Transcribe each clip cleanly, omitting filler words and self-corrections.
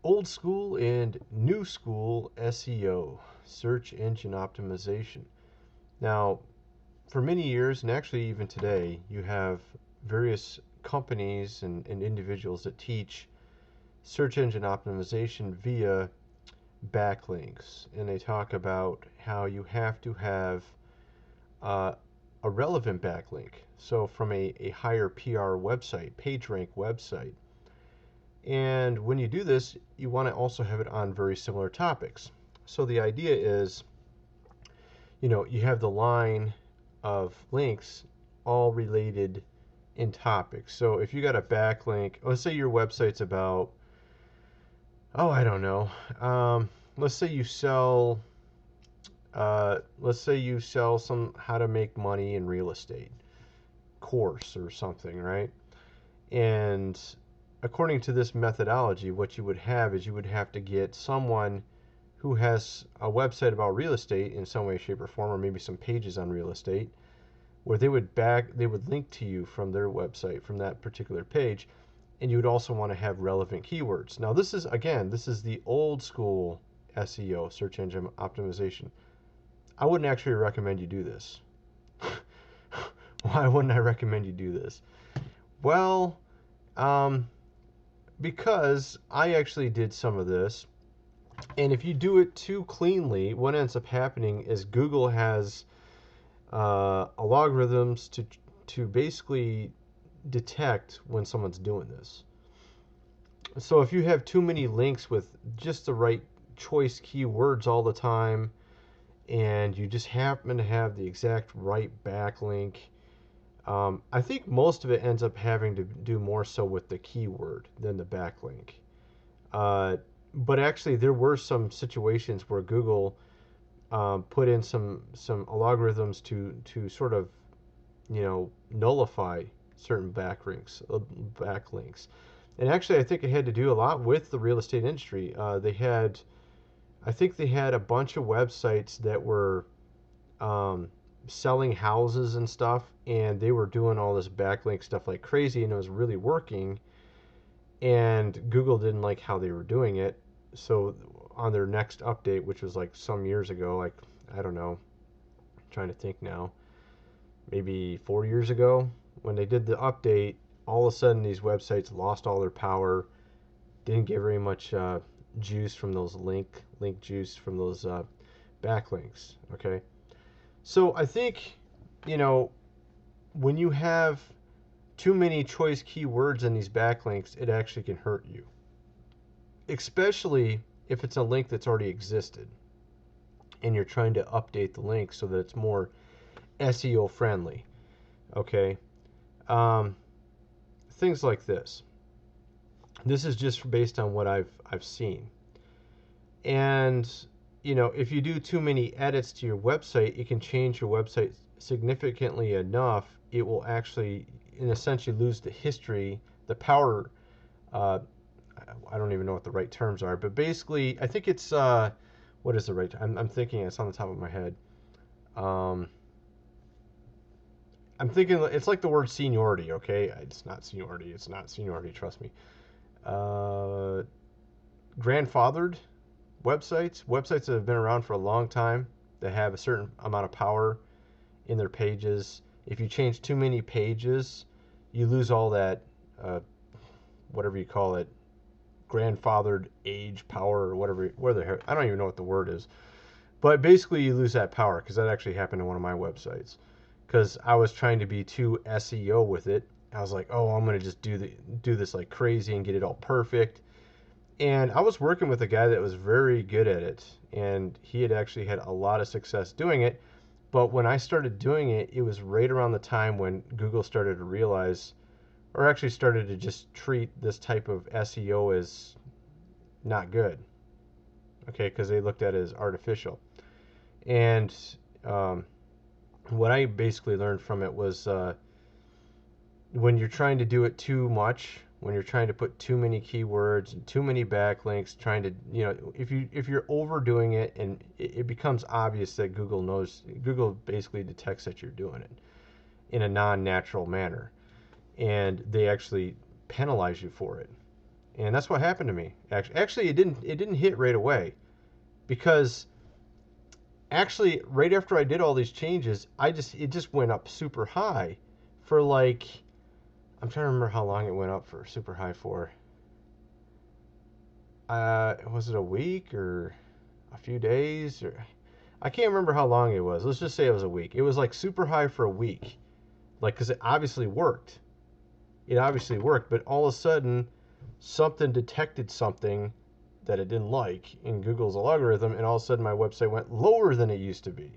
Old school and new school SEO, search engine optimization. Now, for many years, and actually even today, you have various companies and individuals that teach search engine optimization via backlinks. And they talk about how you have to have uh, a relevant backlink. So, from a higher PR website, PageRank website. And when you do this, you want to also have it on very similar topics. So the idea is, you have the line of links all related in topics. So if you got a backlink, let's say your website's about, oh, I don't know. Let's say you sell, some how to make money in real estate course or something, right? And according to this methodology, what you would have is you would have to get someone who has a website about real estate in some way, shape, or form, or maybe some pages on real estate, where they would link to you from their website from that particular page, and you would also want to have relevant keywords. Now, this is the old school SEO, search engine optimization. I wouldn't actually recommend you do this. Why wouldn't I recommend you do this? Well, because I actually did some of this, and if you do it too cleanly, what ends up happening is Google has algorithms to basically detect when someone's doing this. So if you have too many links with just the right choice keywords all the time, and you just happen to have the exact right backlink, I think most of it ends up having to do more so with the keyword than the backlink. But actually, there were some situations where Google put in some algorithms to sort of nullify certain backlinks. And actually, I think it had to do a lot with the real estate industry. I think they had a bunch of websites that were selling houses and stuff, and they were doing all this backlink stuff like crazy, and it was really working. And Google didn't like how they were doing it, so on their next update, which was like some years ago, like I don't know, I'm trying to think now, maybe 4 years ago, when they did the update, all of a sudden these websites lost all their power, didn't get very much juice from those link juice from those backlinks. Okay, so I think when you have too many choice keywords in these backlinks, it actually can hurt you, especially if it's a link that's already existed and you're trying to update the link so that it's more SEO friendly. Okay, um, things like this. This is just based on what I've seen, and if you do too many edits to your website, it can change your website significantly enough. It will actually, essentially, lose the history, the power. Uh, I don't even know what the right terms are, but basically, I think it's what is the right? I'm thinking it's on the top of my head. Um, I'm thinking it's like the word seniority. Okay, it's not seniority. It's not seniority. Trust me. Uh, Grandfathered websites that have been around for a long time, that have a certain amount of power in their pages. If you change too many pages, you lose all that, whatever you call it, grandfathered age power or whatever. I don't even know what the word is. But basically, you lose that power, because that actually happened to one of my websites. Because I was trying to be too SEO with it. I was like, oh, I'm gonna just do this like crazy and get it all perfect. And I was working with a guy that was very good at it, and he had actually had a lot of success doing it. But when I started doing it, it was right around the time when Google started to realize, or actually started to just treat this type of SEO as not good. Okay, because they looked at it as artificial. And um, what I basically learned from it was, when you're trying to do it too much, when you're trying to put too many keywords and too many backlinks, trying to, if you're overdoing it, and it becomes obvious that Google basically detects that you're doing it in a non-natural manner, and they actually penalize you for it. And that's what happened to me. Actually, it didn't hit right away, because actually right after I did all these changes, it just went up super high for like, I'm trying to remember how long it went up for super high for. Was it a week or a few days, or I can't remember how long it was. Let's just say it was a week. It was like super high for a week, like, because it obviously worked. It obviously worked, but all of a sudden, something detected something that it didn't like in Google's algorithm, and all of a sudden my website went lower than it used to be.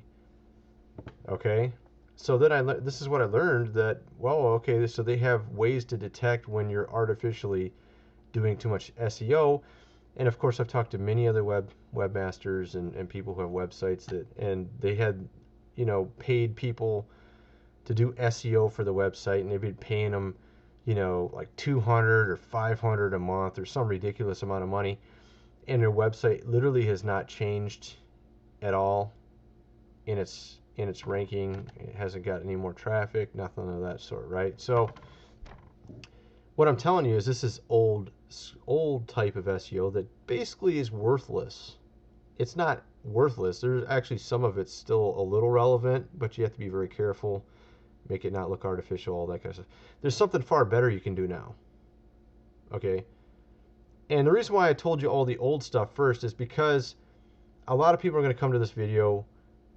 Okay, so then this is what I learned, that, well, okay, so they have ways to detect when you're artificially doing too much SEO. And of course, I've talked to many other webmasters and people who have websites and they had, paid people to do SEO for the website, and they'd be paying them, like 200 or 500 a month or some ridiculous amount of money, and their website literally has not changed at all in its ranking. It hasn't got any more traffic, nothing of that sort, right? So what I'm telling you is this is old type of SEO that basically is worthless. It's not worthless. There's actually some of it's still a little relevant, but you have to be very careful, make it not look artificial, all that kind of stuff. There's something far better you can do now. Okay? And the reason why I told you all the old stuff first is because a lot of people are going to come to this video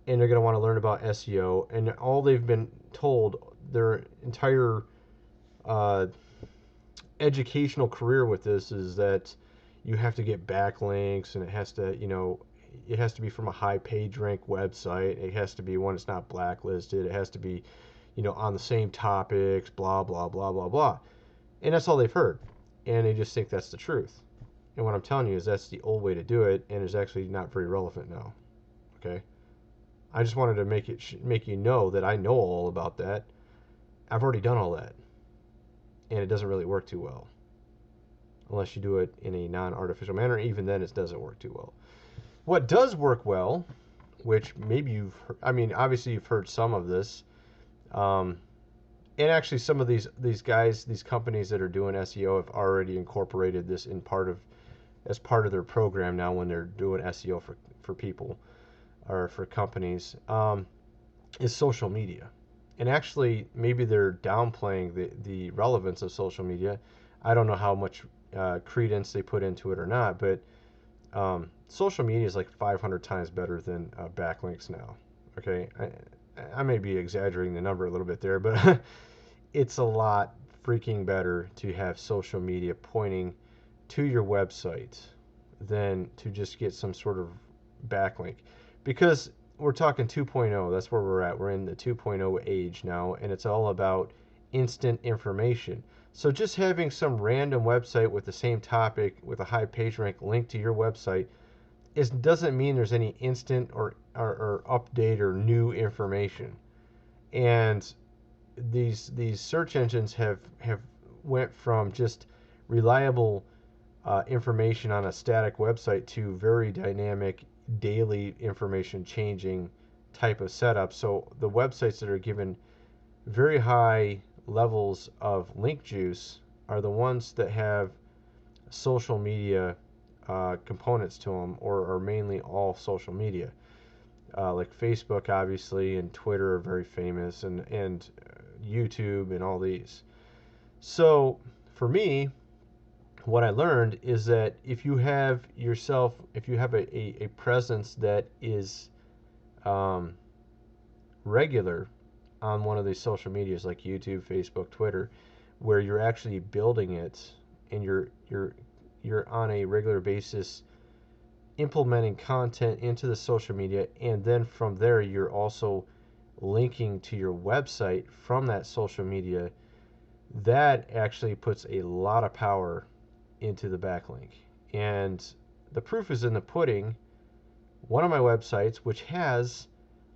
and they're going to want to learn about SEO, and all they've been told their entire educational career with this is that you have to get backlinks, and it has to be from a high page rank website. It has to be one that's not blacklisted. It has to be, on the same topics, blah, blah, blah, blah, blah. And that's all they've heard. And they just think that's the truth. And what I'm telling you is that's the old way to do it, and it's actually not very relevant now. Okay? I just wanted to make you know that I know all about that. I've already done all that. And it doesn't really work too well. Unless you do it in a non-artificial manner. Even then, it doesn't work too well. What does work well, which maybe obviously you've heard some of this, and actually some of these guys, these companies that are doing SEO have already incorporated this as part of their program now when they're doing SEO for people or for companies, is social media. And actually, maybe they're downplaying the relevance of social media. I don't know how much credence they put into it or not, but social media is like 500 times better than backlinks now. Okay, I may be exaggerating the number a little bit there, but it's a lot freaking better to have social media pointing to your website than to just get some sort of backlink. Because we're talking 2.0, that's where we're at. We're in the 2.0 age now, and it's all about instant information. So just having some random website with the same topic with a high page rank linked to your website doesn't mean there's any instant or update or new information. And these search engines have went from just reliable information on a static website to very dynamic, daily information changing type of setup. So the websites that are given very high levels of link juice are the ones that have social media components to them, or are mainly all social media. Like Facebook, obviously, and Twitter are very famous, and YouTube and all these. So for me, what I learned is that if you have a presence that is regular on one of these social medias like YouTube, Facebook, Twitter, where you're actually building it and you're on a regular basis implementing content into the social media, and then from there you're also linking to your website from that social media, that actually puts a lot of power into the backlink. And the proof is in the pudding. One of my websites, which has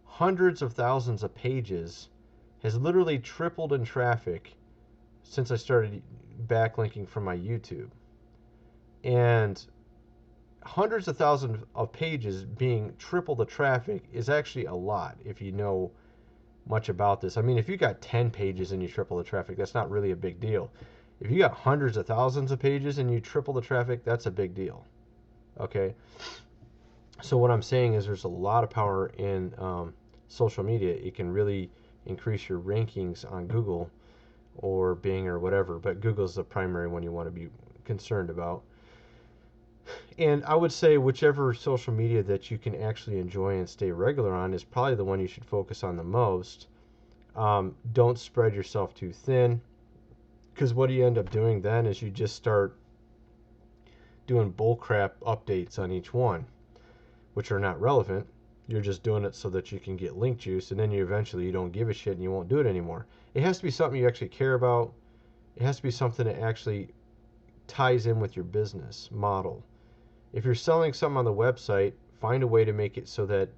hundreds of thousands of pages, has literally tripled in traffic since I started backlinking from my YouTube. And hundreds of thousands of pages being triple the traffic is actually a lot if you know much about this. I mean, if you got 10 pages and you triple the traffic, that's not really a big deal. If you got hundreds of thousands of pages and you triple the traffic, that's a big deal. Okay. So what I'm saying is there's a lot of power in social media. It can really increase your rankings on Google or Bing or whatever, but Google's the primary one you want to be concerned about. And I would say whichever social media that you can actually enjoy and stay regular on is probably the one you should focus on the most. Don't spread yourself too thin, because what you end up doing then is you just start doing bullcrap updates on each one, which are not relevant. You're just doing it so that you can get link juice, and then you don't give a shit and you won't do it anymore. It has to be something you actually care about. It has to be something that actually ties in with your business model. If you're selling something on the website, find a way to make it so that,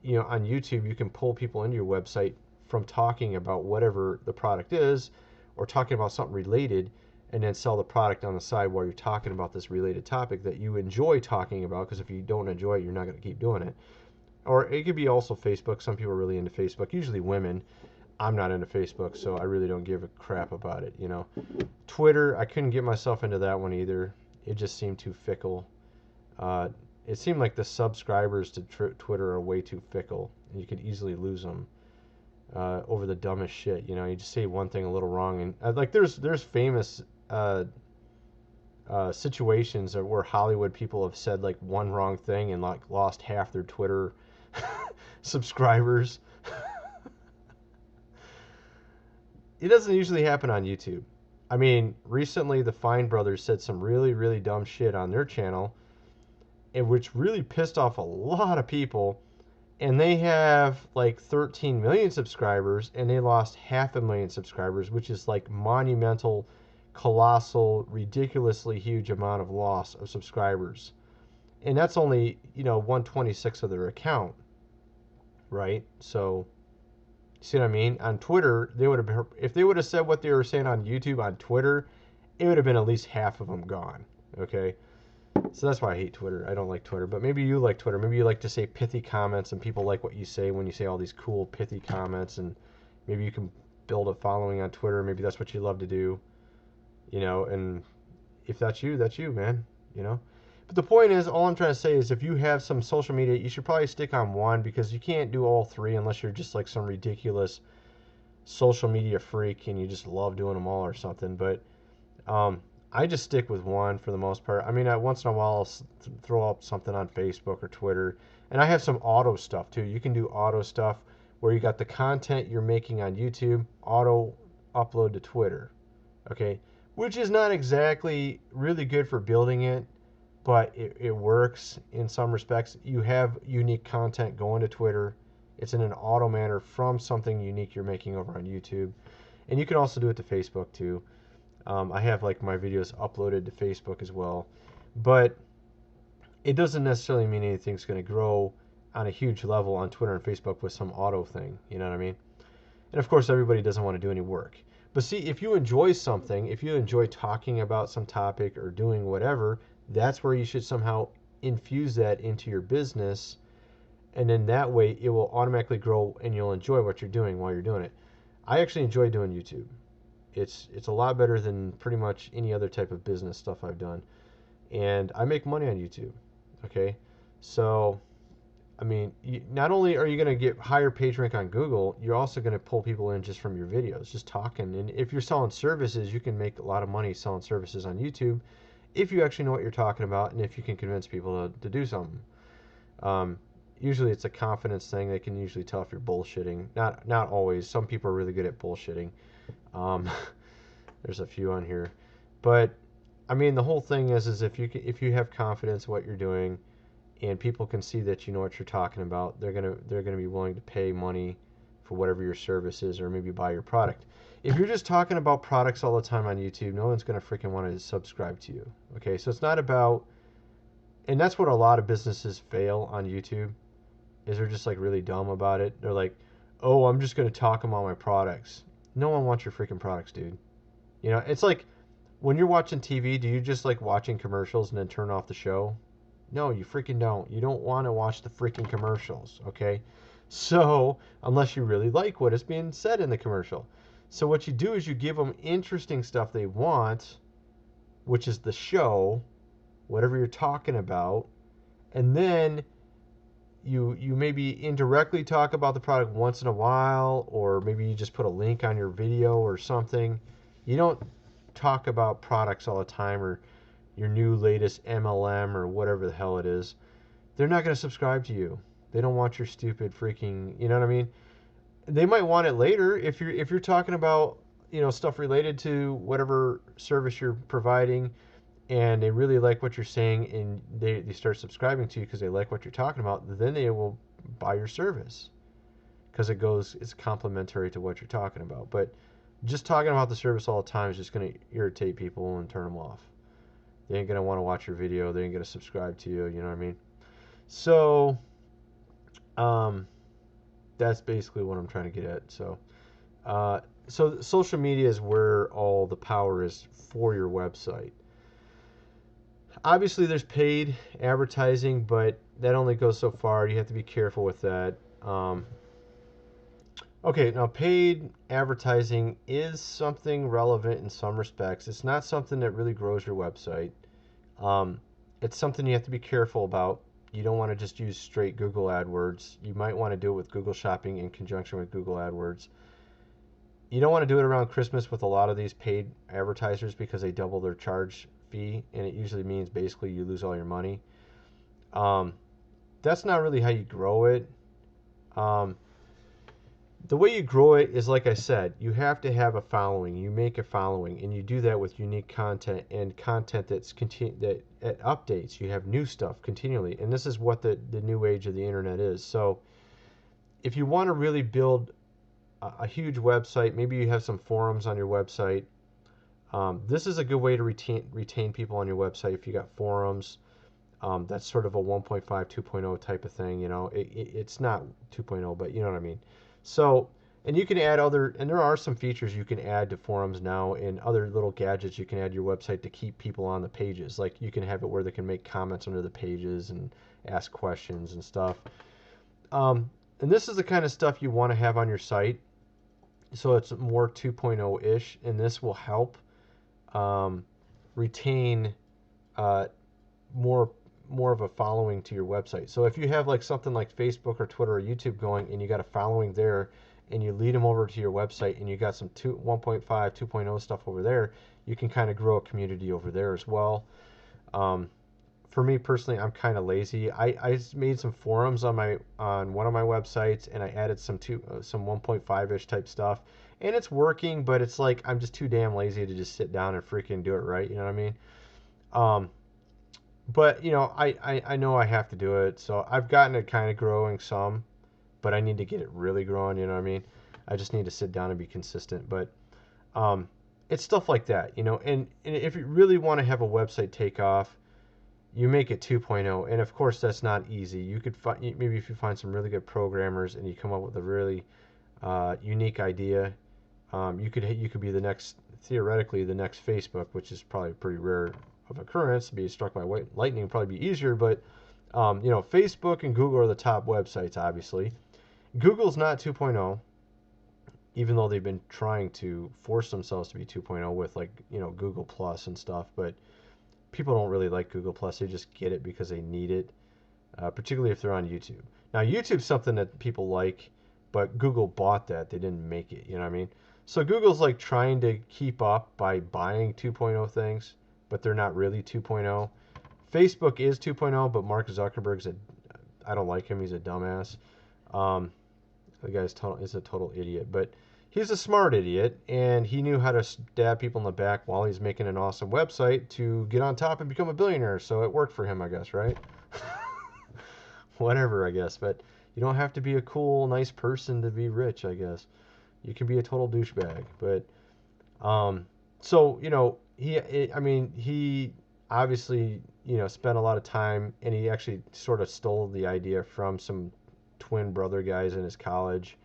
on YouTube you can pull people into your website from talking about whatever the product is, or talking about something related, and then sell the product on the side while you're talking about this related topic that you enjoy talking about, because if you don't enjoy it, you're not going to keep doing it. Or it could be also Facebook. Some people are really into Facebook, usually women. I'm not into Facebook, so I really don't give a crap about it, Twitter, I couldn't get myself into that one either. It just seemed too fickle. It seemed like the subscribers to Twitter are way too fickle, and you could easily lose them over the dumbest shit. You just say one thing a little wrong, and like there's famous situations where Hollywood people have said like one wrong thing and like lost half their Twitter subscribers. It doesn't usually happen on YouTube. I mean, recently the Fine brothers said some really, really dumb shit on their channel, and which really pissed off a lot of people. And they have like 13 million subscribers, and they lost 500,000 subscribers, which is like monumental, colossal, ridiculously huge amount of loss of subscribers. And that's only, 1/26 of their account, right? So, see what I mean? On Twitter, if they would have said what they were saying on YouTube on Twitter, it would have been at least half of them gone. Okay? So that's why I hate Twitter. I don't like Twitter. But maybe you like Twitter. Maybe you like to say pithy comments, and people like what you say when you say all these cool pithy comments, and maybe you can build a following on Twitter. Maybe that's what you love to do. And if that's you, man. But the point is, all I'm trying to say is if you have some social media, you should probably stick on one, because you can't do all three unless you're just like some ridiculous social media freak and you just love doing them all or something. But I just stick with one for the most part. I mean, once in a while I'll throw up something on Facebook or Twitter. And I have some auto stuff too. You can do auto stuff where you got the content you're making on YouTube, auto upload to Twitter. Okay? Which is not exactly really good for building it, but it works in some respects. You have unique content going to Twitter. It's in an auto manner from something unique you're making over on YouTube. And you can also do it to Facebook too. I have like my videos uploaded to Facebook as well. But it doesn't necessarily mean anything's going to grow on a huge level on Twitter and Facebook with some auto thing. You know what I mean? And of course, everybody doesn't want to do any work. But see, if you enjoy something, if you enjoy talking about some topic or doing whatever, that's where you should somehow infuse that into your business. And then that way it will automatically grow and you'll enjoy what you're doing while you're doing it. I actually enjoy doing YouTube. It's a lot better than pretty much any other type of business stuff I've done. And I make money on YouTube. Okay? So, I mean, not only are you going to get higher page rank on Google, you're also going to pull people in just from your videos, just talking. And if you're selling services, you can make a lot of money selling services on YouTube if you actually know what you're talking about and if you can convince people to do something. Usually it's a confidence thing. They can usually tell if you're bullshitting. Not always. Some people are really good at bullshitting. There's a few on here. But, I mean, the whole thing is if you have confidence in what you're doing, and people can see that you know what you're talking about, they're gonna be willing to pay money for whatever your service is, or maybe buy your product. If you're just talking about products all the time on YouTube, no one's gonna freaking want to subscribe to you. Okay, so it's not about, and that's what a lot of businesses fail on YouTube, is they're just like really dumb about it. They're like, oh, I'm just gonna talk about my products. No one wants your freaking products, dude. It's like when you're watching TV, do you just like watching commercials and then turn off the show? No, you freaking don't. You don't want to watch the freaking commercials, okay? So, unless you really like what is being said in the commercial. So what you do is you give them interesting stuff they want, which is the show, whatever you're talking about, and then you maybe indirectly talk about the product once in a while, or maybe you just put a link on your video or something. You don't talk about products all the time, or your new latest MLM or whatever the hell it is. They're not going to subscribe to you. They don't want your stupid freaking, you know what I mean? They might want it later if you're talking about, stuff related to whatever service you're providing, and they really like what you're saying, and they start subscribing to you because they like what you're talking about. Then they will buy your service because it's complementary to what you're talking about. But just talking about the service all the time is just going to irritate people and turn them off. They ain't going to want to watch your video. They ain't going to subscribe to you. You know what I mean? So that's basically what I'm trying to get at. So social media is where all the power is for your website. Obviously, there's paid advertising, but that only goes so far. You have to be careful with that. Okay, now paid advertising is something relevant in some respects. It's not something that really grows your website. It's something you have to be careful about. You don't want to just use straight Google AdWords. You might want to do it with Google Shopping in conjunction with Google AdWords. You don't want to do it around Christmas with a lot of these paid advertisers because they double their charge fee, and it usually means basically you lose all your money. That's not really how you grow it. The way you grow it is, like I said, you have to have a following. You make a following, and you do that with unique content and content that updates. You have new stuff continually, and this is what the new age of the internet is. So if you want to really build a huge website, maybe you have some forums on your website. This is a good way to retain people on your website if you got forums. That's sort of a 1.5, 2.0 type of thing. It's not 2.0, but you know what I mean. So, and you can add and there are some features you can add to forums now, and other little gadgets you can add to your website to keep people on the pages. Like you can have it where they can make comments under the pages and ask questions and stuff. And this is the kind of stuff you want to have on your site. So it's more 2.0-ish, and this will help retain more of a following to your website. So if you have like something like Facebook or Twitter or YouTube going, and you got a following there, and you lead them over to your website, and you got some 1.5, 2.0 stuff over there, you can kind of grow a community over there as well. For me personally, I'm kind of lazy. I made some forums on one of my websites, and I added some 1.5-ish type stuff, and it's working, but it's like I'm just too damn lazy to just sit down and freaking do it right. You know what I mean? But I know I have to do it, so I've gotten it kind of growing some, but I need to get it really growing. You know what I mean? I just need to sit down and be consistent. But it's stuff like that, And if you really want to have a website take off, you make it 2.0, and of course that's not easy. You could maybe if you find some really good programmers and you come up with a really unique idea, you could be theoretically the next Facebook, which is probably pretty rare of occurrence. To be struck by lightning would probably be easier, but Facebook and Google are the top websites. Obviously, Google's not 2.0, even though they've been trying to force themselves to be 2.0 with Google Plus and stuff, but people don't really like Google Plus. They just get it because they need it, particularly if they're on YouTube. Now, YouTube's something that people like, but Google bought that. They didn't make it, you know what I mean? So Google's like trying to keep up by buying 2.0 things, but they're not really 2.0. Facebook is 2.0, but Mark Zuckerberg's I don't like him. He's a dumbass. The guy's is a total idiot, but he's a smart idiot, and he knew how to stab people in the back while he's making an awesome website to get on top and become a billionaire. So it worked for him, I guess, right? Whatever, I guess. But you don't have to be a cool, nice person to be rich, I guess. You can be a total douchebag. But so he obviously spent a lot of time, and he actually sort of stole the idea from some twin brother guys in his college,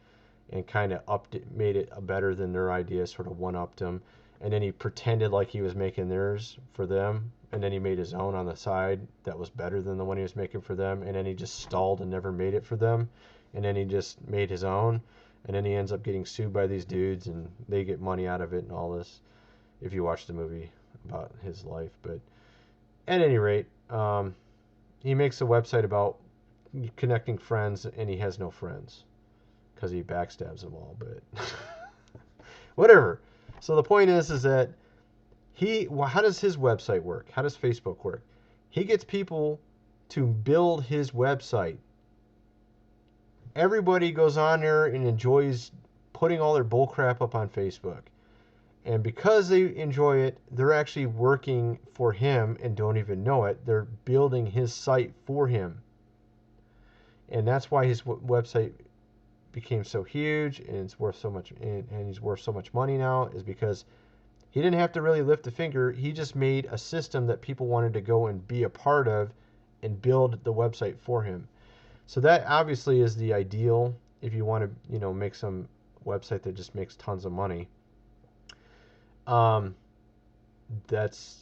and kind of made it better than their idea, sort of one-upped them. And then he pretended like he was making theirs for them, and then he made his own on the side that was better than the one he was making for them, and then he just stalled and never made it for them, and then he just made his own. And then he ends up getting sued by these dudes, and they get money out of it and all this. If you watch the movie about his life, but at any rate, he makes a website about connecting friends, and he has no friends because he backstabs them all. But whatever. So the point is that how does his website work? How does Facebook work? He gets people to build his website. Everybody goes on there and enjoys putting all their bullcrap up on Facebook. And because they enjoy it, they're actually working for him and don't even know it. They're building his site for him. And that's why his website became so huge, and it's worth so much, and he's worth so much money now, is because he didn't have to really lift a finger. He just made a system that people wanted to go and be a part of and build the website for him. So that obviously is the ideal if you want to, make some website that just makes tons of money. That's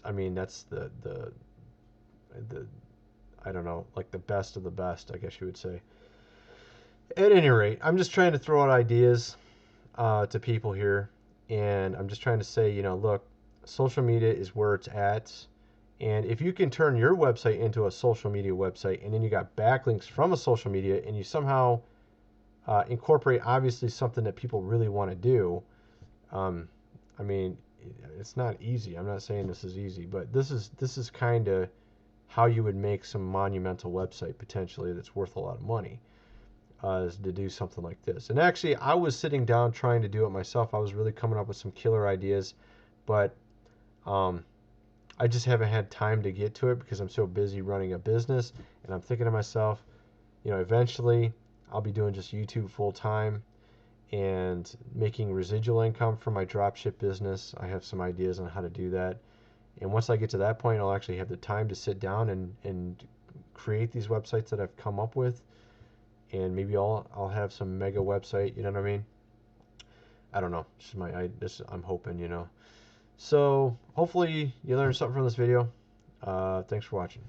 the I don't know, like the best of the best, I guess you would say. At any rate, I'm just trying to throw out ideas to people here, and I'm just trying to say, look, social media is where it's at. And if you can turn your website into a social media website, and then you got backlinks from a social media, and you somehow incorporate obviously something that people really want to do, I mean, it's not easy. I'm not saying this is easy, but this is kind of how you would make some monumental website potentially that's worth a lot of money, is to do something like this. And actually, I was sitting down trying to do it myself. I was really coming up with some killer ideas, but I just haven't had time to get to it because I'm so busy running a business. And I'm thinking to myself, eventually I'll be doing just YouTube full time and making residual income from my dropship business. I have some ideas on how to do that. And once I get to that point, I'll actually have the time to sit down and create these websites that I've come up with. And maybe I'll have some mega website, you know what I mean? I don't know. I'm hoping. So hopefully you learned something from this video. Thanks for watching.